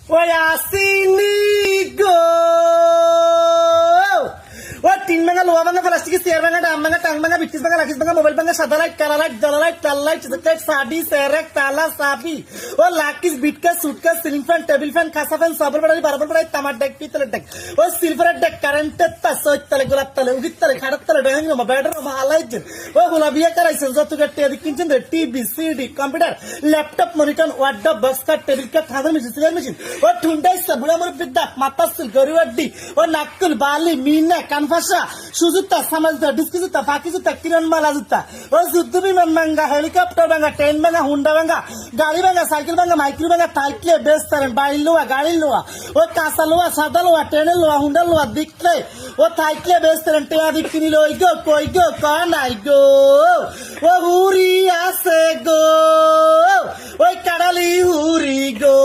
ওই আসিনি গো ও তিন ভাঙা লোহা ভাঙা প্লাস্টিকের চেয়ার ভাঙা ডাম ভাঙা টাং ভাঙা বিটকিস ভাঙা রাখিস ভাঙা মোবাইল ভাঙা সাদা লাইট কালা লাইট জালা লাইট তাল লাইট চিজকেট সাডি সেরেক তালা সাবি ও লাকিস বিটকাস suitcase ceiling fan table fan খাসা ফ্যান সাবর বাড়ি বারবার বাড়ি তামার ডেক পিতলের ডেক ও সিলভারের ডেক কারেন্টের তার সৈত তলে গোলাপ তলে উগিত তলে খাড়ার তলে ডেহাং মা ব্যাটার মা হালাইছেন ও গোলাপিয়া করাইছেন যত গেটে এদিক কিনছেন রে TV CD computer laptop monitor wardrobe box কাট টেবিল কাট থার্মাল মেশিন সিলার মেশিন ও ঠুন্ডাই সাবুড়া মুর বিদ্যা মাথা সিল গরিওয়াড্ডি ও নাকতুল বালি মিনা কানফাসা সুজুতা সামাজুতা ডিস্কিজুতা ফাকিজুতা কিরণ মালা জুতা ও যুদ্ধ বিমান ভাঙ্গা হেলিকপ্টার ভাঙ্গা ট্রেন ভাঙ্গা হুন্ডা ভাঙ্গা গাড়ি ভাঙ্গা সাইকেল ভাঙ্গা মাইক্রো ভাঙ্গা থাইকলে বেশ তারেন বাইর লোয়া গাড়ির লোয়া ও কাঁচা লোয়া সাদা লোয়া ট্রেনের লোয়া হুন্ডা লোয়া দিকলে ও থাইকলে বেশ তারেন টেয়া দিক কিনি লই গো কই গো নাই গো ও হুরি আছে গো ওই কাড়ালি হুরি গো